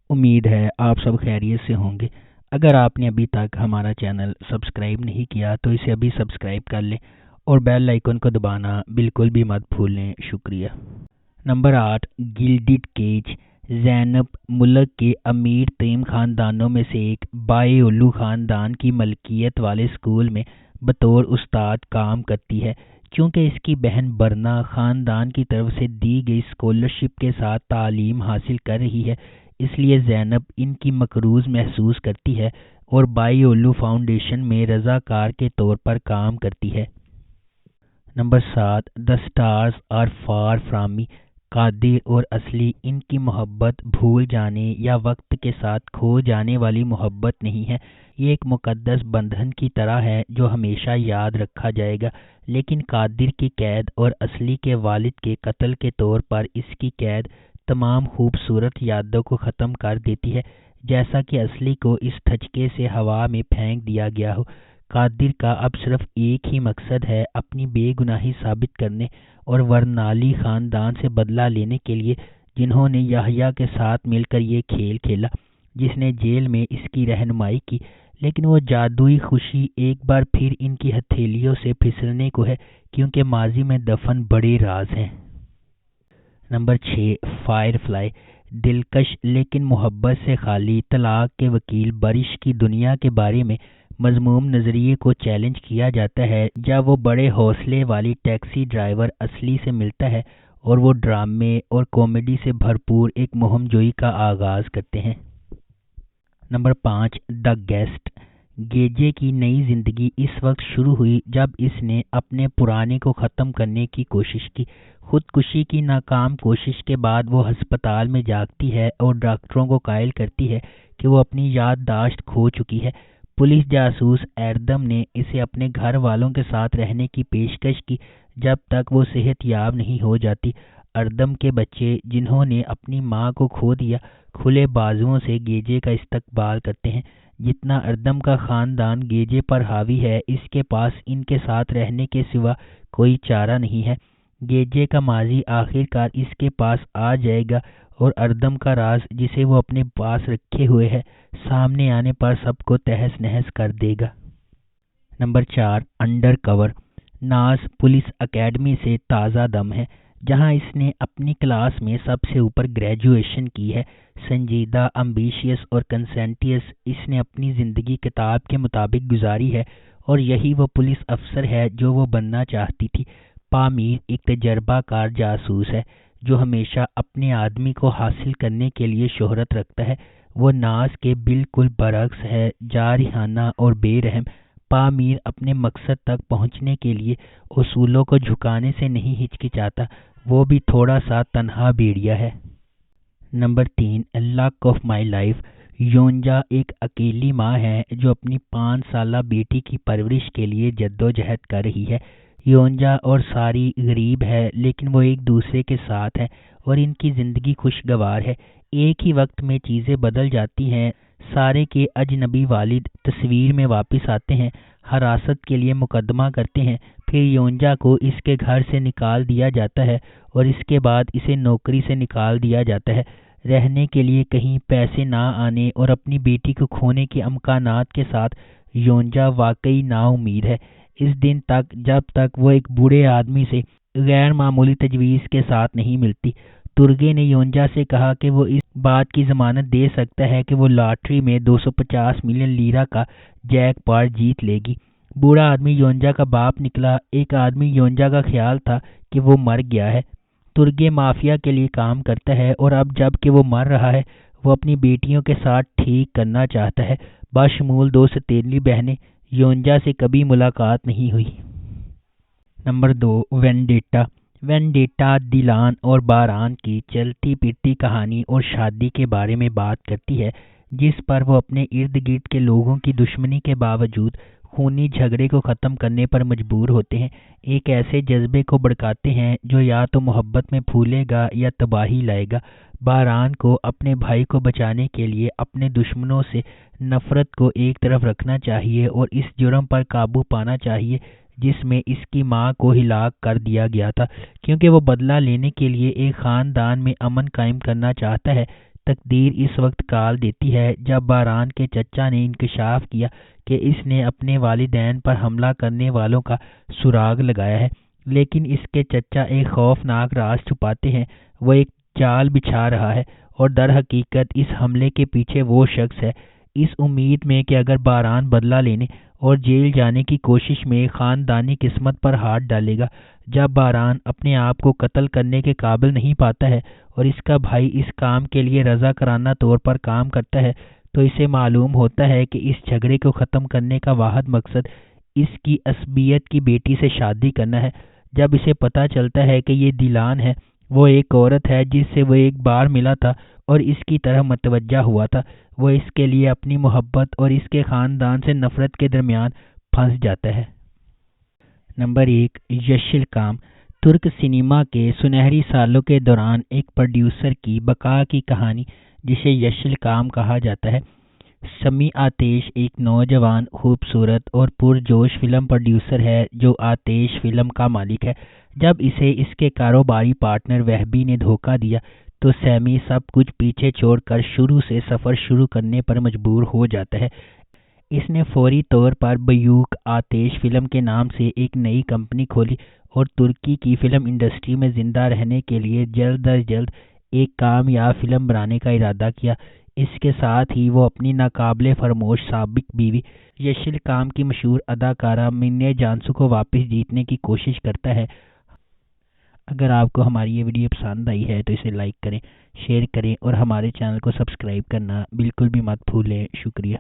امید ہے آپ سب خیریت سے ہوں گے۔ اگر آپ نے ابھی تک ہمارا چینل سبسکرائب نہیں کیا تو اسے ابھی سبسکرائب کر لیں اور بیل آئیکن کو دبانا بالکل بھی مت بھولیں۔ شکریہ۔ Number 8، گلڈڈ cage. زینب ملک کے امیر ترین خاندانوں میں سے ایک بائے اولو خاندان کی ملکیت والے اسکول میں بطور استاد کام کرتی ہے۔ کیونکہ اس کی بہن برنا خاندان کی طرف سے دی گئی اسکالرشپ کے ساتھ تعلیم حاصل کر رہی ہے، اس لیے زینب ان کی مقروض محسوس کرتی ہے اور بائے اولو فاؤنڈیشن میں رضاکار کے طور پر کام کرتی ہے۔ Number 7، the stars are far from me. قادر اور اصلی ان کی محبت بھول جانے یا وقت کے ساتھ کھو جانے والی محبت نہیں ہے، یہ ایک مقدس بندھن کی طرح ہے جو ہمیشہ یاد رکھا جائے گا، لیکن قادر کی قید اور اصلی کے والد کے قتل کے طور پر اس کی قید تمام خوبصورت یادوں کو ختم کر دیتی ہے، جیسا کہ اصلی کو اس دھچکے سے ہوا میں پھینک دیا گیا ہو۔ قادر کا اب صرف ایک ہی مقصد ہے، اپنی بے گناہی ثابت کرنے اور ورنالی خاندان سے بدلہ لینے کے لیے، جنہوں نے یحییٰ کے ساتھ مل کر یہ کھیل کھیلا، جس نے جیل میں اس کی رہنمائی کی، لیکن وہ جادوئی خوشی ایک بار پھر ان کی ہتھیلیوں سے پھسلنے کو ہے، کیونکہ ماضی میں دفن بڑے راز ہیں۔ Number 6، fire fly. دلکش لیکن محبت سے خالی طلاق کے وکیل برش کی دنیا کے بارے میں مذموم نظریے کو چیلنج کیا جاتا ہے جب وہ بڑے حوصلے والی ٹیکسی ڈرائیور اصلی سے ملتا ہے اور وہ ڈرامے اور کامیڈی سے بھرپور ایک مہم جوئی کا آغاز کرتے ہیں۔ نمبر 5، دی گیسٹ۔ گیجے کی نئی زندگی اس وقت شروع ہوئی جب اس نے اپنے پرانے کو ختم کرنے کی کوشش کی۔ خودکشی کی ناکام کوشش کے بعد وہ ہسپتال میں جاگتی ہے اور ڈاکٹروں کو قائل کرتی ہے کہ وہ اپنی یادداشت کھو چکی ہے۔ پولیس جاسوس ایردم نے اسے اپنے گھر والوں کے ساتھ رہنے کی پیشکش کی جب تک وہ صحت یاب نہیں ہو جاتی۔ اردم کے بچے، جنہوں نے اپنی ماں کو کھو دیا، کھلے بازوؤں سے گیجے کا استقبال کرتے ہیں۔ جتنا اردم کا خاندان گیجے پر حاوی ہے، اس کے پاس ان کے ساتھ رہنے کے سوا کوئی چارہ نہیں ہے۔ گیجے کا ماضی آخر کار اس کے پاس آ جائے گا اور اردم کا راز، جسے وہ اپنے پاس رکھے ہوئے ہے، سامنے آنے پر سب کو تہس نہس کر دے گا۔ نمبر 4، انڈر کور۔ ناز پولیس اکیڈمی سے تازہ دم ہے، جہاں اس نے اپنی کلاس میں سب سے اوپر گریجویشن کی ہے۔ سنجیدہ، امبیشیس اور کنسنٹیس، اس نے اپنی زندگی کتاب کے مطابق گزاری ہے اور یہی وہ پولیس افسر ہے جو وہ بننا چاہتی تھی۔ پامیر ایک تجربہ کار جاسوس ہے جو ہمیشہ اپنے آدمی کو حاصل کرنے کے لیے شہرت رکھتا ہے۔ وہ ناز کے بالکل برعکس ہے، جارحانہ اور بے رحم۔ پامیر اپنے مقصد تک پہنچنے کے لیے اصولوں کو جھکانے سے نہیں ہچکچاتا، وہ بھی تھوڑا سا تنہا بھیڑیا ہے۔ Number 3، luck of my life. یونجا ایک اکیلی ماں ہے جو اپنی 5 سالہ بیٹی کی پرورش کے لیے جدوجہد کر رہی ہے۔ یونجا اور ساری غریب ہے، لیکن وہ ایک دوسرے کے ساتھ ہیں اور ان کی زندگی خوشگوار ہے۔ ایک ہی وقت میں چیزیں بدل جاتی ہیں۔ سارے کے اجنبی والد تصویر میں واپس آتے ہیں، حراست کے لیے مقدمہ کرتے ہیں، پھر یونجا کو اس کے گھر سے نکال دیا جاتا ہے اور اس کے بعد اسے نوکری سے نکال دیا جاتا ہے۔ رہنے کے لیے کہیں، پیسے نہ آنے اور اپنی بیٹی کو کھونے کے امکانات کے ساتھ یونجا واقعی نا امید ہے، اس دن تک جب تک وہ ایک بوڑھے آدمی سے غیر معمولی تجویز کے ساتھ نہیں ملتی۔ ترگے نے یونجا سے کہا کہ وہ اس بات کی ضمانت دے سکتا ہے کہ وہ لاٹری میں 250 ملین لیرہ کا جیک پاٹ جیت لے گی۔ بوڑھا آدمی یونجا کا باپ نکلا۔ ایک آدمی یونجا کا خیال تھا کہ وہ مر گیا ہے۔ ترگے مافیا کے لیے کام کرتا ہے اور اب جب کہ وہ مر رہا ہے، وہ اپنی بیٹیوں کے ساتھ ٹھیک کرنا چاہتا ہے، بشمول 2 ستیلی بہنیں۔ یونجا سے کبھی ملاقات نہیں ہوئی۔ Number 2، vendetta. وینڈیٹا دیلان اور باران کی چلتی پھرتی کہانی اور شادی کے بارے میں بات کرتی ہے، جس پر وہ اپنے ارد گرد کے لوگوں کی دشمنی کے باوجود خونی جھگڑے کو ختم کرنے پر مجبور ہوتے ہیں، ایک ایسے جذبے کو بھڑکاتے ہیں جو یا تو محبت میں پھولے گا یا تباہی لائے گا۔ باران کو اپنے بھائی کو بچانے کے لیے اپنے دشمنوں سے نفرت کو ایک طرف رکھنا چاہیے اور اس جرم پر قابو پانا چاہیے جس میں اس کی ماں کو ہلاک کر دیا گیا تھا، کیونکہ وہ بدلہ لینے کے لیے ایک خاندان میں امن قائم کرنا چاہتا ہے تقدیر اس وقت کال دیتی ہے جب باران کے چچا نے انکشاف کیا کہ اس نے اپنے والدین پر حملہ کرنے والوں کا سراغ لگایا ہے، لیکن اس کے چچا ایک خوفناک راز چھپاتے ہیں۔ وہ ایک جال بچھا رہا ہے اور در حقیقت اس حملے کے پیچھے وہ شخص ہے، اس امید میں کہ اگر باران بدلہ لینے اور جیل جانے کی کوشش میں خاندانی قسمت پر ہاتھ ڈالے گا۔ جب باران اپنے آپ کو قتل کرنے کے قابل نہیں پاتا ہے اور اس کا بھائی اس کام کے لیے رضاکارانہ طور پر کام کرتا ہے، تو اسے معلوم ہوتا ہے کہ اس جھگڑے کو ختم کرنے کا واحد مقصد اس کی عصبیت کی بیٹی سے شادی کرنا ہے۔ جب اسے پتہ چلتا ہے کہ یہ ڈیلان ہے، وہ ایک عورت ہے جس سے وہ ایک بار ملا تھا اور اس کی طرح متوجہ ہوا تھا، وہ اس کے لیے اپنی محبت اور اس کے خاندان سے نفرت کے درمیان پھنس جاتا ہے۔ نمبر 1، یشل کام۔ ترک سینما کے سنہری سالوں کے دوران ایک پروڈیوسر کی بقا کی کہانی جسے یشل کام کہا جاتا ہے۔ سمی آتش ایک نوجوان، خوبصورت اور پرجوش فلم پروڈیوسر ہے جو آتش فلم کا مالک ہے۔ جب اسے اس کے کاروباری پارٹنر وہبی نے دھوکہ دیا تو سیمی سب کچھ پیچھے چھوڑ کر شروع سے سفر شروع کرنے پر مجبور ہو جاتا ہے۔ اس نے فوری طور پر بیوک آتش فلم کے نام سے ایک نئی کمپنی کھولی اور ترکی کی فلم انڈسٹری میں زندہ رہنے کے لیے جلد از جلد ایک کامیاب فلم بنانے کا ارادہ کیا۔ اس کے ساتھ ہی وہ اپنی ناقابل فراموش سابق بیوی یشل کام کی مشہور اداکارہ منیہ جانسو کو واپس جیتنے کی کوشش کرتا ہے۔ اگر آپ کو ہماری یہ ویڈیو پسند آئی ہے تو اسے لائک کریں، شیئر کریں اور ہمارے چینل کو سبسکرائب کرنا بالکل بھی مت بھولیں۔ شکریہ۔